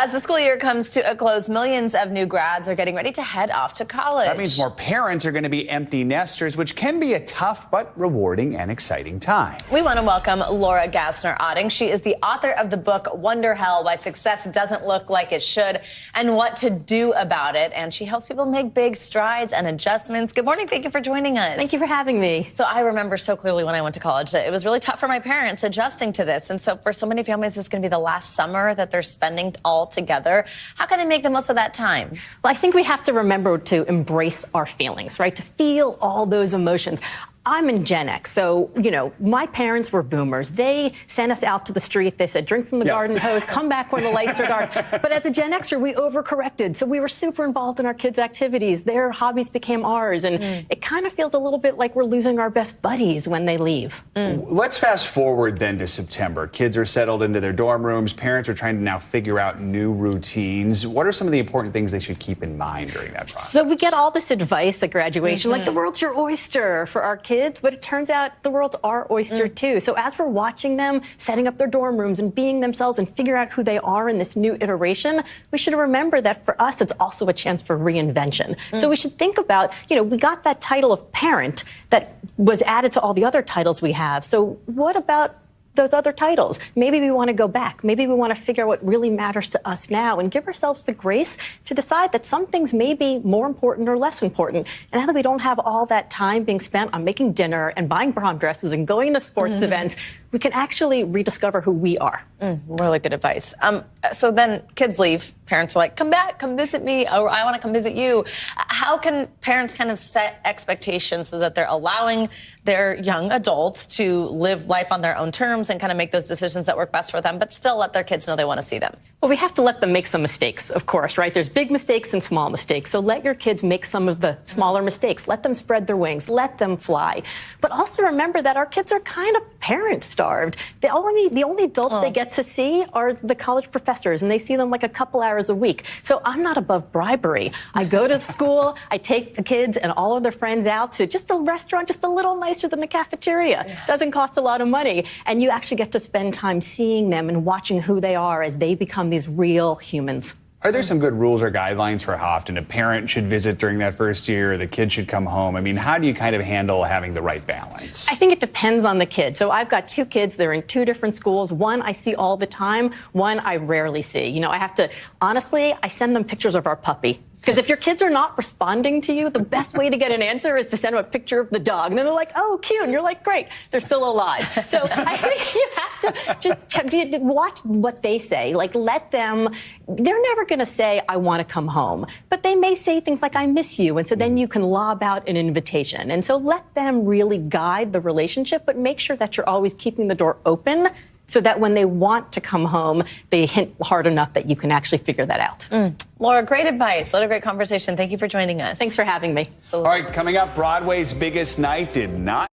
As the school year comes to a close, millions of new grads are getting ready to head off to college. That means more parents are going to be empty nesters, which can be a tough but rewarding and exciting time. We want to welcome Laura Gassner Otting. She is the author of the book Wonder Hell: Why Success Doesn't Look Like It Should and What to Do About It. And she helps people make big strides and adjustments. Good morning. Thank you for joining us. Thank you for having me. So I remember so clearly when I went to college that it was really tough for my parents adjusting to this. And so for so many families, this is going to be the last summer that they're spending all together. How can they make the most of that time? Well, I think we have to remember to embrace our feelings, right? To feel all those emotions. I'm in Gen X, so, my parents were boomers. They sent us out to the street. They said, drink from the garden hose, come back when the lights are dark. But as a Gen Xer, we overcorrected. So we were super involved in our kids' activities. Their hobbies became ours. And it kind of feels a little bit like we're losing our best buddies when they leave. Let's fast forward then to September. Kids are settled into their dorm rooms. Parents are trying to now figure out new routines. What are some of the important things they should keep in mind during that process? So we get all this advice at graduation, like the world's your oyster for our kids, but it turns out the world's our oyster too. So as we're watching them setting up their dorm rooms and being themselves and figure out who they are in this new iteration, we should remember that for us, it's also a chance for reinvention. So we should think about, we got that title of parent that was added to all the other titles we have. So what about those other titles? Maybe we want to go back. Maybe we want to figure out what really matters to us now and give ourselves the grace to decide that some things may be more important or less important. And now that we don't have all that time being spent on making dinner and buying prom dresses and going to sports events, we can actually rediscover who we are. Really good advice. So then kids leave. Parents are like, come back, come visit me, or I want to come visit you. How can parents kind of set expectations so that they're allowing their young adults to live life on their own terms and kind of make those decisions that work best for them, but still let their kids know they want to see them? Well, we have to let them make some mistakes, of course, right? There's big mistakes and small mistakes. So let your kids make some of the smaller mistakes. Let them spread their wings. Let them fly. But also remember that our kids are kind of parent-starved. The only adults they get to see are the college professors, and they see them like a couple hours a week. So I'm not above bribery. I go to school, I take the kids and all of their friends out to just a restaurant just a little nicer than the cafeteria. Doesn't cost a lot of money. And you actually get to spend time seeing them and watching who they are as they become these real humans. Are there some good rules or guidelines for how often a parent should visit during that first year, or the kid should come home? I mean, how do you kind of handle having the right balance? I think it depends on the kid. So I've got two kids. They're in two different schools. One I see all the time. One I rarely see. I have to, honestly, I send them pictures of our puppy. Because if your kids are not responding to you, the best way to get an answer is to send them a picture of the dog. And then they're like, oh, cute. And you're like, great, they're still alive. So I think you have to just watch what they say. Like, let them, they're never going to say, I want to come home. But they may say things like, I miss you. And so then you can lob out an invitation. And so let them really guide the relationship, but make sure that you're always keeping the door open so that when they want to come home, they hint hard enough that you can actually figure that out. Laura, great advice. What a great conversation. Thank you for joining us. Thanks for having me. All right, coming up, Broadway's biggest night did not